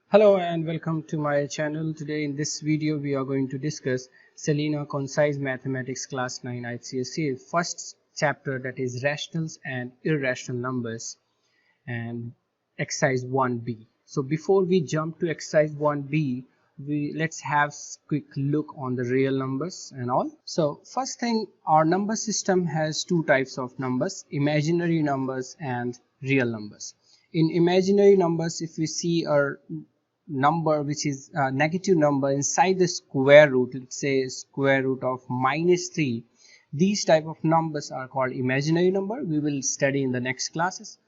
Hello and welcome to my channel. Today in this video we are going to discuss Selena Concise Mathematics Class 9 ICSE first chapter, that is rationals and irrational numbers, and exercise 1b. So before we jump to exercise 1b, let's have quick look on the real numbers and all. So first thing, our number system has two types of numbers: imaginary numbers and real numbers. In imaginary numbers, if we see a number which is a negative number inside the square root, let's say square root of -3, these type of numbers are called imaginary number. We will study in the next classes.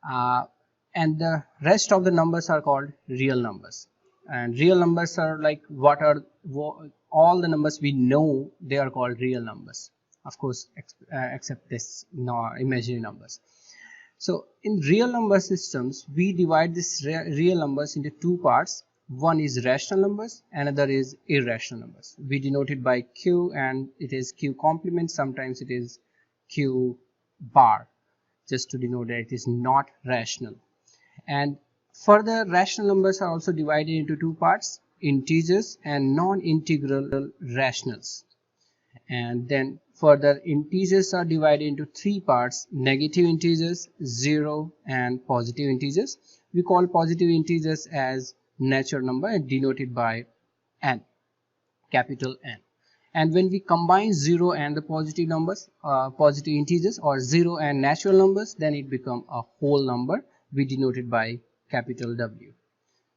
And the rest of the numbers are called real numbers. And real numbers are like all the numbers we know, they are called real numbers, of course, except this imaginary numbers. So in real number systems, we divide this real numbers into two parts. One is rational numbers, another is irrational numbers. We denote it by q, and it is q complement. Sometimes it is q bar, just to denote that it is not rational. And further, rational numbers are also divided into two parts: integers and non-integral rationals. And then further, integers are divided into three parts: negative integers, 0, and positive integers. We call positive integers as natural number and denoted by n, capital N. And when we combine 0 and the positive numbers, positive integers, or 0 and natural numbers, then it becomes a whole number. We denote it by capital W.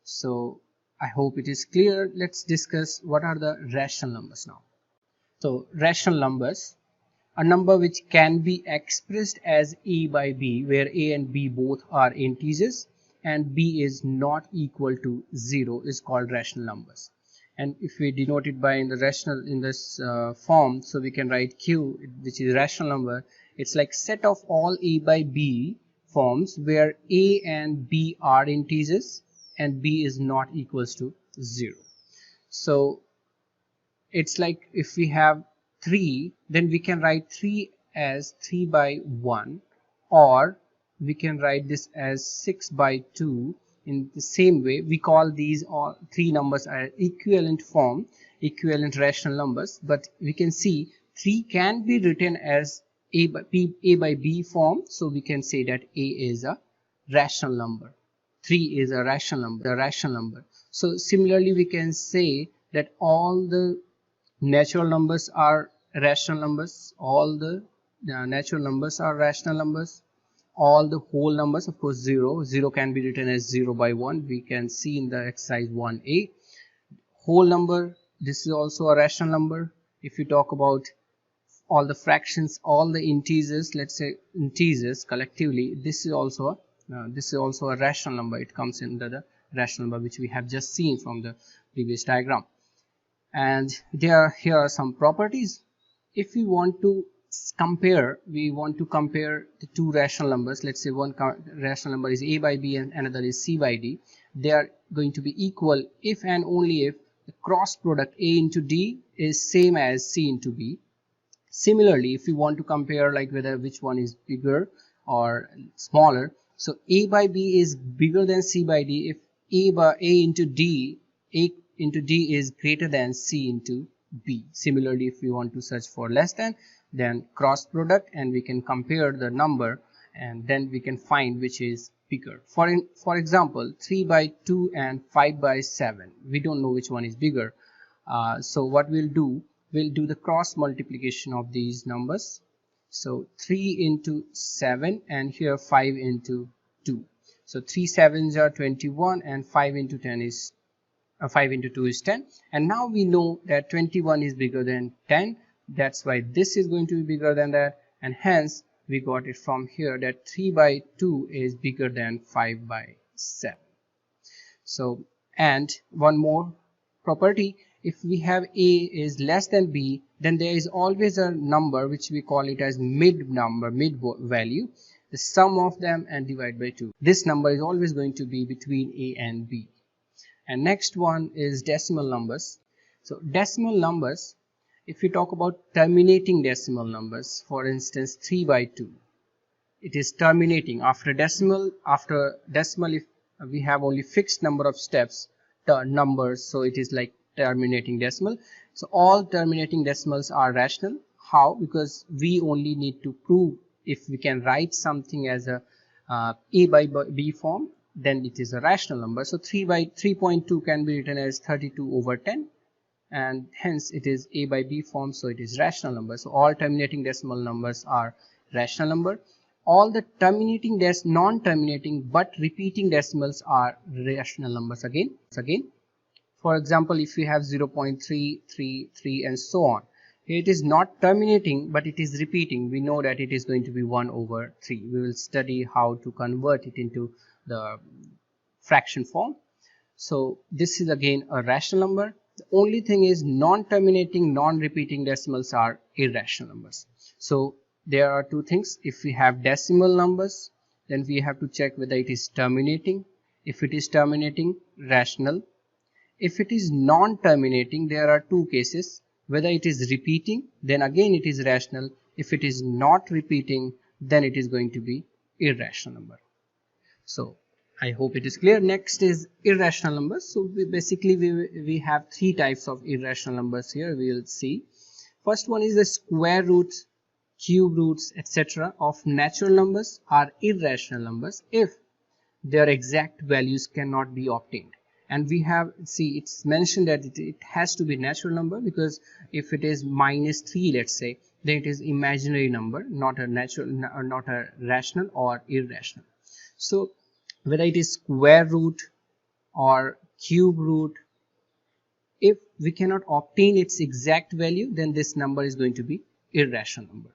So I hope it is clear. Let's discuss what are the rational numbers now. So rational numbers, a number which can be expressed as a by b, where a and b both are integers and b is not equal to 0, is called rational numbers. And if we denote it by in the rational in this form, so we can write q, which is rational number. It's like set of all a by b forms where a and b are integers and b is not equals to 0. So it's like if we have 3, then we can write 3 as 3 by 1, or we can write this as 6 by 2. In the same way, we call these all three numbers are equivalent form, equivalent rational numbers. But we can see 3 can be written as a by b form, so we can say that a is a rational number, 3 is a rational number. So similarly, we can say that all the natural numbers are rational numbers, all the natural numbers are rational numbers, all the whole numbers, of course 0 can be written as 0 by 1. We can see in the exercise 1a. Whole number, this is also a rational number. If you talk about all the fractions, all the integers, let's say integers collectively, this is also a rational number. It comes under the rational number, which we have just seen from the previous diagram. And here are some properties. If we want to compare the two rational numbers. Let's say one rational number is a by b and another is c by d. They are going to be equal if and only if the cross product a into d is same as c into b. Similarly, if we want to compare like whether which one is bigger or smaller, so a by b is bigger than c by d if a into d is greater than c into b. Similarly, if we want to search for less than, then cross product, and we can compare the number, and then we can find which is bigger. For example, 3 by 2 and 5 by 7, we don't know which one is bigger. So what we'll do the cross multiplication of these numbers. So 3 into 7 and here 5 into 2. So 3 7s are 21 and 5 into 10 is 5 into 2 is 10. And now we know that 21 is bigger than 10. That's why this is going to be bigger than that, and hence we got it from here that 3 by 2 is bigger than 5 by 7. So, and one more property, if we have a is less than b, then there is always a number which we call it as mid value, the sum of them and divide by 2. This number is always going to be between a and b. And next one is decimal numbers. So decimal numbers, if we talk about terminating decimal numbers, for instance 3 by 2, it is terminating after decimal. If we have only fixed number of steps, numbers, so it is like terminating decimal. So all terminating decimals are rational. How? Because we only need to prove if we can write something as a a by b form, then it is a rational number. So 3 by 3.2 can be written as 32 over 10, and hence it is a by b form, so it is rational number. So all terminating decimal numbers are rational number. All the terminating non-terminating but repeating decimals are rational numbers again. For example, if you have 0.333 and so on, it is not terminating but it is repeating, we know that it is going to be 1 over 3. We will study how to convert it into the fraction form. So this is again a rational number. The only thing is non-terminating, non-repeating decimals are irrational numbers. So there are two things. If we have decimal numbers, then we have to check whether it is terminating. If it is terminating, rational. If it is non-terminating, there are two cases. Whether it is repeating, then again it is rational. If it is not repeating, then it is going to be irrational number. So I hope it is clear. Next is irrational numbers. So we have three types of irrational numbers here. We will see. First one is the square roots, cube roots, etc. of natural numbers are irrational numbers if their exact values cannot be obtained. And we have, see, it's mentioned that it has to be natural number, because if it is -3, let's say, then it is imaginary number, not a natural, not a rational or irrational. So whether it is square root or cube root, if we cannot obtain its exact value, then this number is going to be irrational number.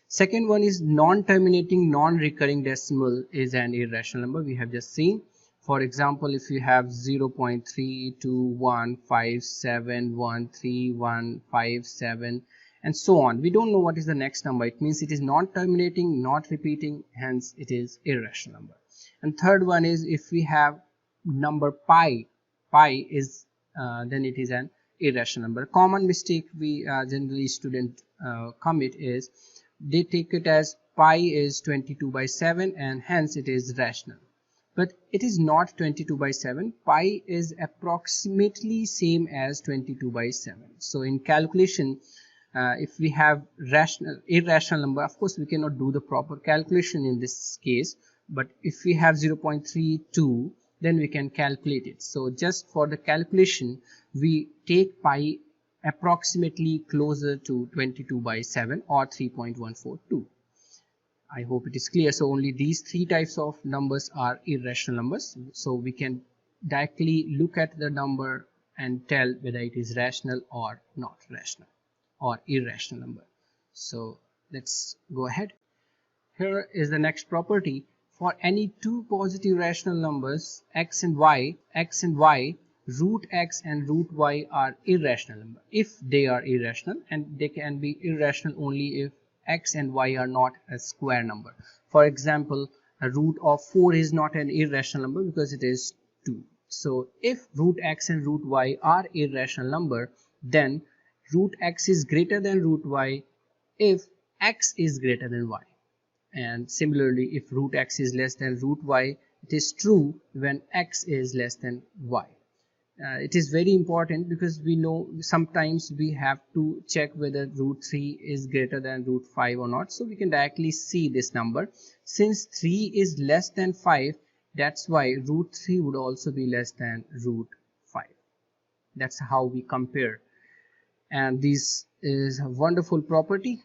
Second one is non-terminating, non-recurring decimal is an irrational number. We have just seen. For example, if you have 0.32157131157 and so on, we don't know what is the next number. It means it is non-terminating, not repeating, hence it is irrational number. And third one is if we have number pi is then it is an irrational number. Common mistake we generally student commit is they take it as pi is 22/7 and hence it is rational. But it is not 22/7. Pi is approximately same as 22/7. So in calculation, if we have irrational number, of course we cannot do the proper calculation in this case, but if we have 0.32, then we can calculate it. So just for the calculation, we take pi approximately closer to 22/7 or 3.142. I hope it is clear. So only these three types of numbers are irrational numbers. So we can directly look at the number and tell whether it is rational or not rational or irrational number. So let's go ahead. Here is the next property. For any two positive rational numbers x and y, root x and root y are irrational number if they are irrational, and they can be irrational only if x and y are not a square number. For example, a root of 4 is not an irrational number because it is 2. So if root x and root y are irrational number, then root x is greater than root y if x is greater than y. And similarly, if root x is less than root y, it is true when x is less than y. It is very important because we know sometimes we have to check whether root 3 is greater than root 5 or not. So we can directly see this number. Since 3 is less than 5, that's why root 3 would also be less than root 5. That's how we compare. And this is a wonderful property.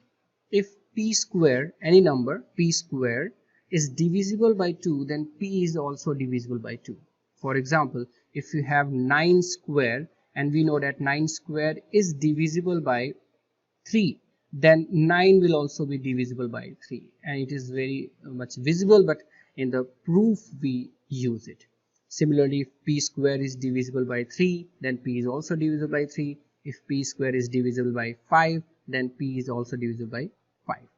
If p square, any number p square, is divisible by 2, then p is also divisible by 2. For example, if you have 9 square and we know that 9 square is divisible by 3, then 9 will also be divisible by 3, and it is very much visible, but in the proof we use it. Similarly, if p square is divisible by 3, then p is also divisible by 3. If p square is divisible by 5, then p is also divisible by 5.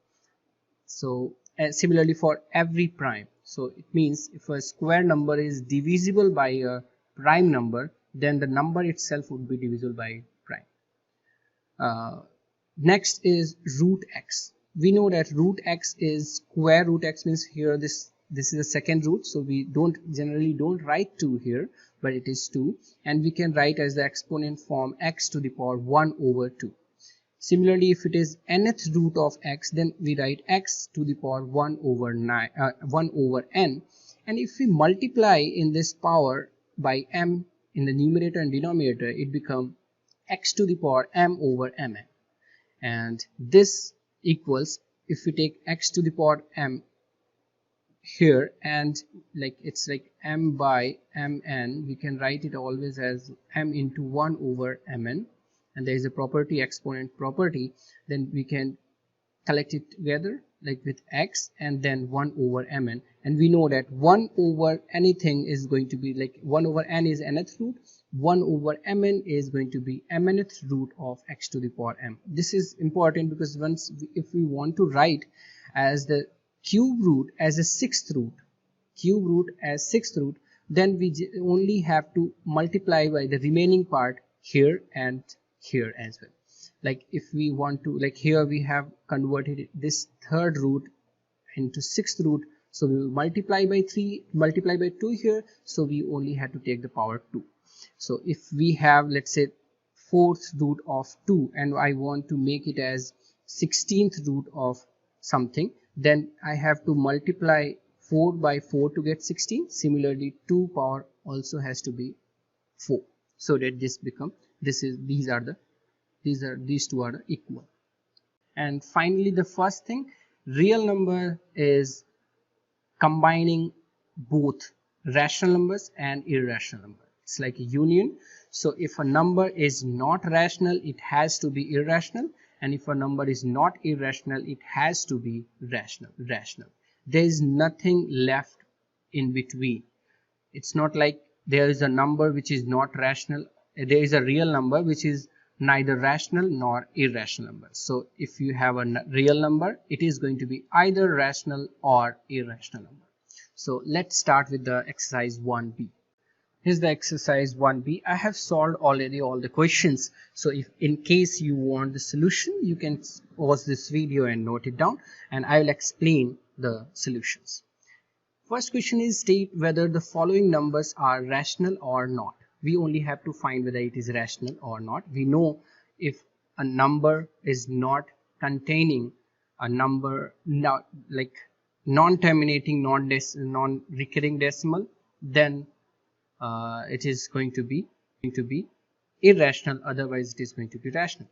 So similarly for every prime. So it means if a square number is divisible by a prime number, then the number itself would be divisible by prime. Next is root x. We know that root x is square root x, means here this this is the second root, so we generally don't write 2 here, but it is 2, and we can write as the exponent form x to the power 1 over 2. Similarly, if it is nth root of x, then we write x to the power 1 over n, and if we multiply in this power by m in the numerator and denominator, it becomes x to the power m over mn, and this equals, if we take x to the power m here, and like it's like m by mn, we can write it always as m into 1 over mn, and there is a property, exponent property, then we can collect it together like with x and then 1 over mn, and we know that 1 over anything is going to be like 1 over n is nth root, 1 over mn is going to be mnth root of x to the power m. This is important because if we want to write as the cube root as a sixth root, then we only have to multiply by the remaining part here and here as well. Like if we want to, like here we have converted this third root into sixth root, so we will multiply by 3, multiply by 2 here, so we only have to take the power 2. So if we have, let's say, fourth root of 2 and I want to make it as 16th root of something, then I have to multiply 4 by 4 to get 16. Similarly, 2 power also has to be 4, so that this become, these two are the equal. And finally, the first thing, real number is combining both rational numbers and irrational numbers. It's like a union. So if a number is not rational, it has to be irrational, and if a number is not irrational, it has to be rational. There is nothing left in between. It's not like there is a number which is not rational, there is a real number which is neither rational nor irrational number. So if you have a real number, it is going to be either rational or irrational number. So let's start with the exercise 1b. Here's the exercise 1b. I have solved already all the questions, so if in case you want the solution, you can pause this video and note it down, and I will explain the solutions. First question is, state whether the following numbers are rational or not. We only have to find whether it is rational or not. We know if a number is not containing a number, like non-terminating, non-recurring decimal, then it is going to be irrational, otherwise it is going to be rational.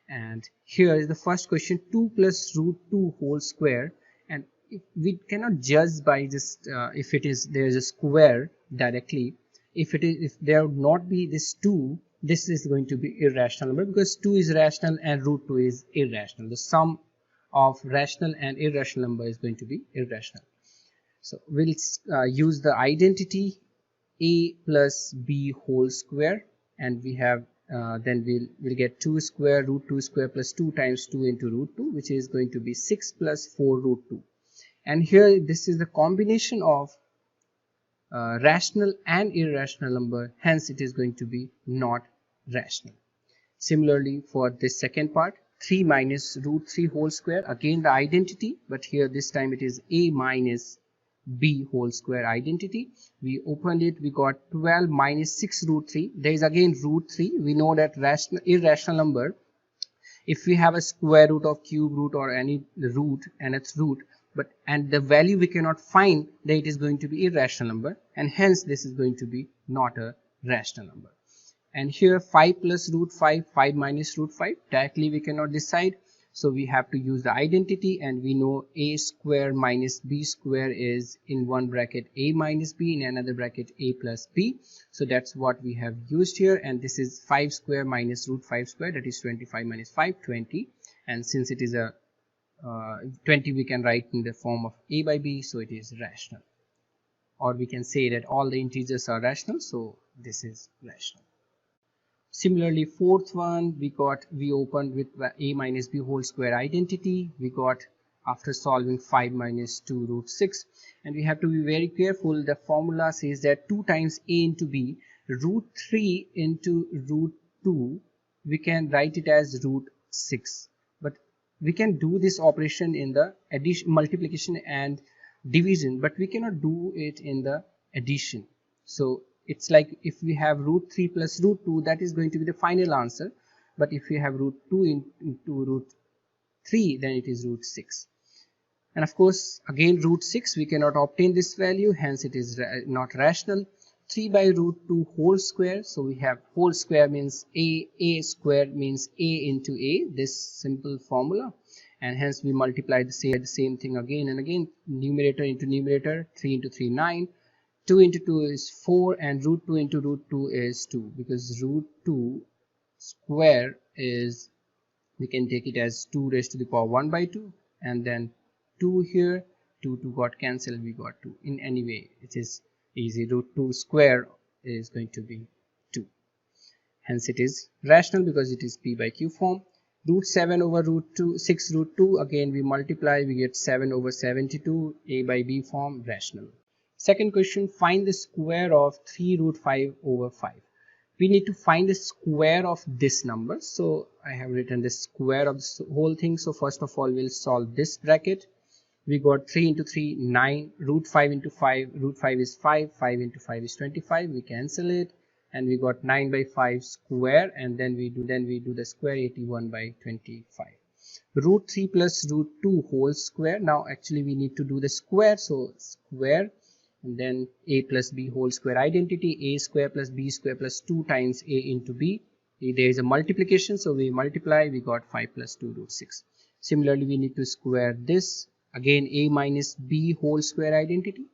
And here is the first question, 2 plus root 2 whole square, and if we cannot judge by just if there is a square directly. If there would not be this 2, this is going to be irrational number, because 2 is rational and root 2 is irrational. The sum of rational and irrational number is going to be irrational. So we'll use the identity a plus b whole square, and we have then we'll get 2 square root 2 square plus 2 times 2 into root 2, which is going to be 6 plus 4 root 2. And here this is the combination of rational and irrational number, hence it is going to be not rational. Similarly, for this second part, 3 minus root 3 whole square, again the identity, but here this time it is a minus b whole square identity. We opened it, we got 12 minus 6 root 3. There is again root 3. We know that irrational number, if we have a square root of cube root or any root, nth root, and the value we cannot find, then it is going to be irrational number, and hence this is going to be not a rational number. And here 5 plus root 5, 5 minus root 5, directly we cannot decide, so we have to use the identity, and we know a square minus b square is in one bracket a minus b, in another bracket a plus b. So that's what we have used here, and this is 5 square minus root 5 square, that is 25 minus 5, 20, and since it is a 20, we can write in the form of a by b, so it is rational. Or we can say that all the integers are rational, so this is rational. Similarly, fourth one, we opened with a minus b whole square identity. We got, after solving, 5 minus 2 root 6, and we have to be very careful. The formula says that 2 times a into b, root 3 into root 2, we can write it as root 6, but we can do this operation in the multiplication and division, but we cannot do it in the addition. So it's like if we have root 3 plus root 2, that is going to be the final answer, but if we have root 2 into root 3, then it is root 6. And of course again root 6 we cannot obtain this value, hence it is not rational. 3 by root 2 whole square, so we have whole square means a square means a into a, this simple formula, and hence we multiply the same thing again and again, numerator into numerator, 3 into 3 9, 2 into 2 is 4, and root 2 into root 2 is 2, because root 2 square is, we can take it as 2 raised to the power 1 by 2, and then 2 here, 2 got cancelled, we got 2. In any way it is easy, root 2 square is going to be 2, hence it is rational because it is p by q form. Root 7 over root 2 6 root 2, again we multiply, we get 7 over 72, a by b form, rational. Second question, find the square of 3 root 5 over 5. We need to find the square of this number, so I have written the square of this whole thing. So first of all we'll solve this bracket. We got 3 into 3 9, root 5 into 5, root 5 is 5, 5 into 5 is 25, we cancel it, and we got 9 by 5 square, and then we do the square, 81 by 25. Root 3 plus root 2 whole square, now actually we need to do the square, so square, and then a plus b whole square identity, a square plus b square plus 2 times a into b. There is a multiplication, so we multiply, we got 5 plus 2 root 6. Similarly we need to square this, again a minus b whole square identity,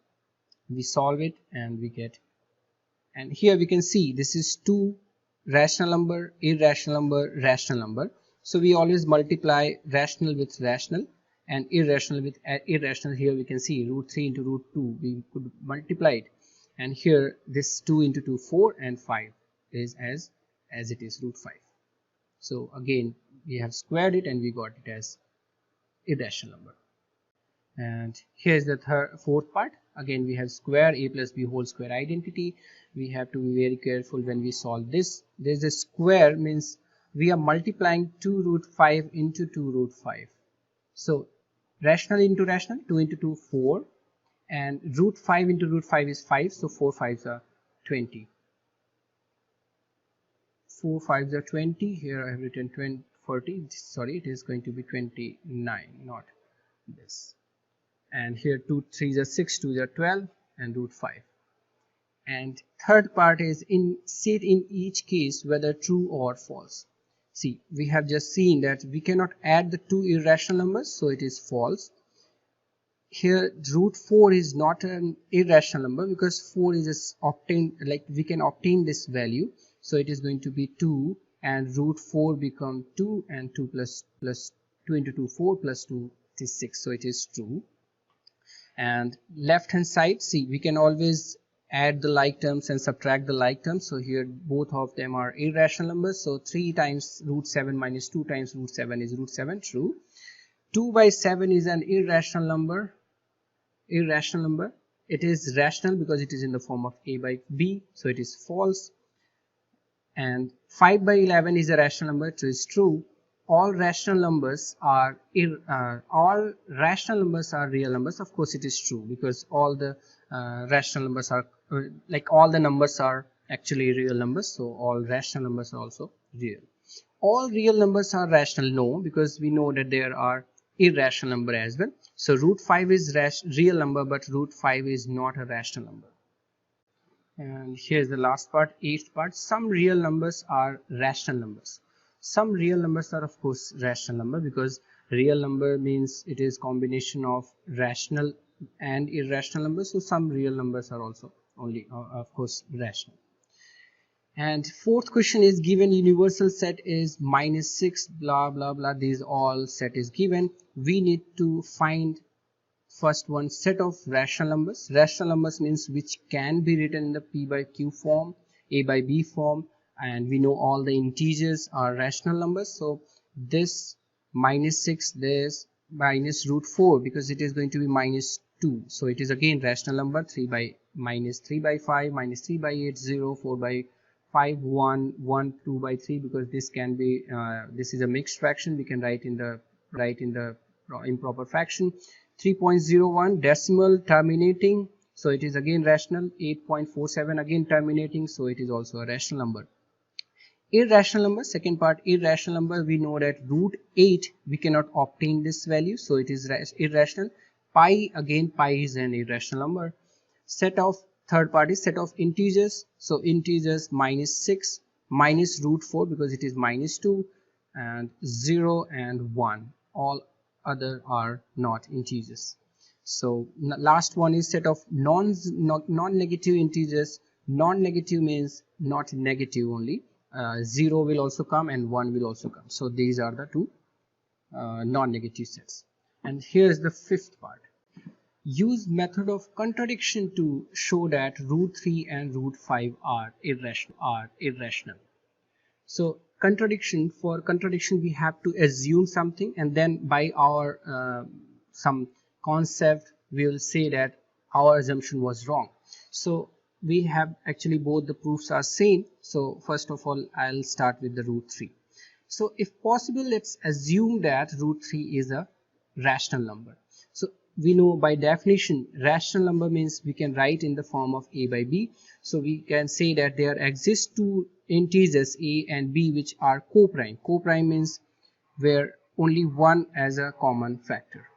we solve it and we get, and here we can see this is 2 rational number, irrational number, rational number, so we always multiply rational with rational and irrational with irrational. Here we can see root 3 into root 2, we could multiply it, and here this 2 into 2 4, and 5 is as it is root 5. So again we have squared it and we got it as irrational number. And here's the fourth part, again we have square, a plus b whole square identity. We have to be very careful when we solve this. There's a square means we are multiplying 2 root 5 into 2 root 5. So rational into rational, 2 into 2 4, and root 5 into root 5 is 5, so 4 5s are 20. 4 5s are 20. Here I have written 40, sorry, it is going to be 29, not this. And here 2 3s are 6, 2s are 12, and root 5. And third part is set in each case whether true or false. See, we have just seen that we cannot add the two irrational numbers, so it is false. Here root 4 is not an irrational number because 4 is obtained, like we can obtain this value, so it is going to be 2, and root 4 become 2, and 2 plus 2 into 2 4 plus 2 is 6, so it is true. And left hand side, see, we can always add the like terms and subtract the like terms, so here both of them are irrational numbers, so 3 times root 7 minus 2 times root 7 is root 7, true. 2 by 7 is an irrational number, it is rational because it is in the form of a by b, so it is false. And 5 by 11 is a rational number, it is true. All rational numbers are real numbers. Of course it is true because all the rational numbers are like all the numbers are actually real numbers, so all rational numbers are also real. All real numbers are rational, no, because we know that there are irrational number as well. So root 5 is real number, but root 5 is not a rational number. And here's the last part, eighth part. Some real numbers are rational numbers. Some real numbers are of course rational number, because real number means it is combination of rational and irrational numbers, so some real numbers are also only of course rational. And fourth question is, given universal set is -6 blah blah blah, these all set is given. We need to find first one, set of rational numbers. Rational numbers means which can be written in the p by q form, a by b form, and we know all the integers are rational numbers. So this -6, this minus root 4, because it is going to be -2, so it is again rational number. 3 by -3 by 5, -3 by 8 0, 4 by 5 1, 1 2 by 3, because this can be this is a mixed fraction, we can write in the improper fraction. 3.01 decimal terminating, so it is again rational. 8.47 again terminating, so it is also a rational number. Irrational number, second part, irrational number, we know that root 8 we cannot obtain this value, so it is irrational. Pi, again pi is an irrational number. Set of, third part is set of integers, so integers -6 minus root 4 because it is -2, and 0 and 1, all other are not integers. So last one is set of non-negative integers. Non-negative means not negative only. 0 will also come and 1 will also come. So these are the two non-negative sets. And here's the fifth part. Use method of contradiction to show that root 3 and root 5 are irrational. So contradiction, for contradiction we have to assume something, and then by our some concept we will say that our assumption was wrong. So we have actually both the proofs are same. So first of all I'll start with the root 3. So if possible, let's assume that root 3 is a rational number. So we know by definition rational number means we can write in the form of a by b. So we can say that there exist two integers a and b which are co-prime. Co-prime means where only one as a common factor.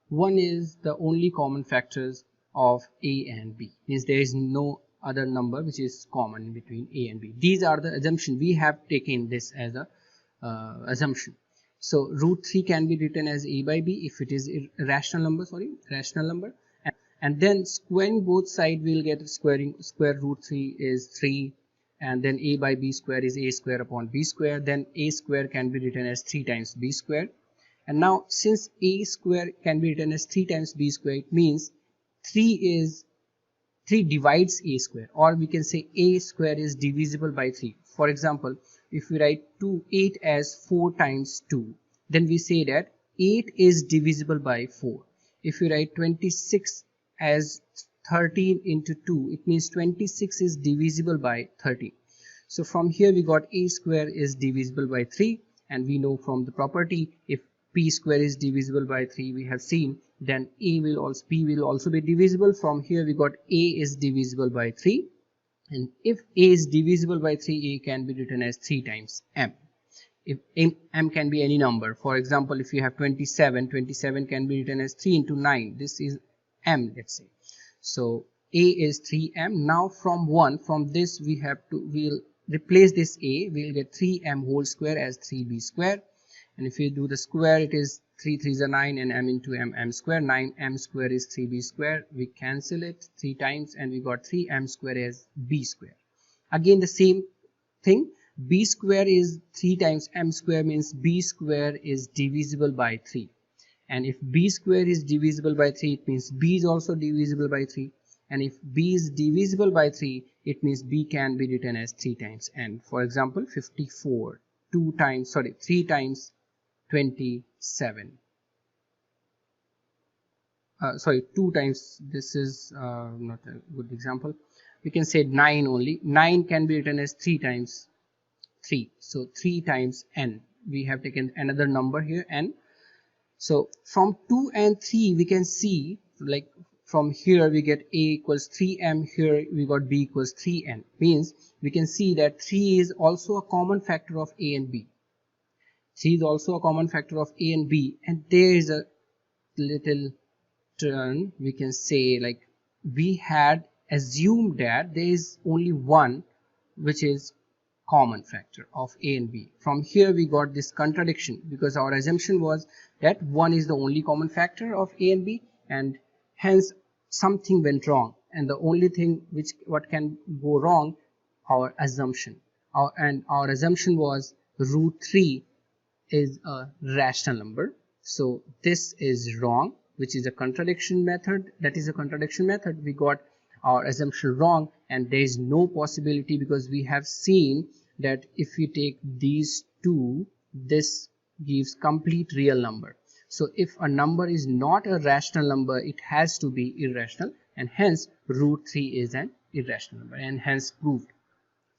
One is the only common factors of a and b, means there is no other number which is common between a and b. These are the assumption. We have taken this as a assumption. So root 3 can be written as a by b if it is a rational number, and then squaring both sides we'll get square root 3 is 3, and then a by b square is a square upon b square. Then a square can be written as 3 times b square. And now since a square can be written as 3 times b square, it means 3 divides a square, or we can say a square is divisible by 3. For example, if we write 8 as 4 times 2, then we say that 8 is divisible by 4. If we write 26 as 13 into 2, it means 26 is divisible by 13. So from here we got a square is divisible by 3, and we know from the property if p square is divisible by 3, we have seen, then p will also be divisible. From here we got a is divisible by 3, and if a is divisible by 3, a can be written as 3 times m. If m can be any number, for example if you have 27 can be written as 3 into 9, this is m, let's say. So a is 3m. Now from this we'll replace this a, we'll get 3m whole square as 3b square, and if you do the square it is 3 3s are 9 and m into m square. 9m square is 3b square. We cancel it 3 times and we got 3m square as b square. Again the same thing, b square is 3 times m square, means b square is divisible by 3. And if b square is divisible by 3, it means b is also divisible by 3. And if b is divisible by 3, it means b can be written as 3 times n. For example 54, 3 times 27. 2 times, this is not a good example. We can say 9 only. 9 can be written as 3 times 3. So 3 times n. We have taken another number here, n. So from 2 and 3 we can see, like from here we get a equals 3m, here we got b equals 3n. Means we can see that 3 is also a common factor of a and b. 3 is also a common factor of a and b, and there is a little turn. We can say like we had assumed that there is only one which is common factor of a and b. From here we got this contradiction because our assumption was that 1 is the only common factor of a and b, and hence something went wrong, and the only thing what can go wrong, our assumption. Our assumption was root 3 is a rational number. So this is wrong, which is a contradiction method. That is a contradiction method. We got our assumption wrong, and there is no possibility because we have seen that if we take these two, this gives complete real number. So if a number is not a rational number, it has to be irrational, and hence root 3 is an irrational number, and hence proved.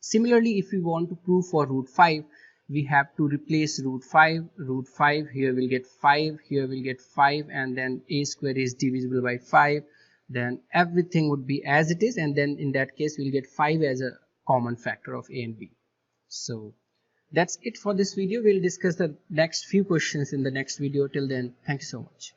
Similarly, if we want to prove for root 5, we have to replace root 5, here we'll get 5, here we'll get 5, and then a square is divisible by 5, then everything would be as it is, and then in that case we'll get 5 as a common factor of a and b. So that's it for this video. We'll discuss the next few questions in the next video. Till then, thank you so much.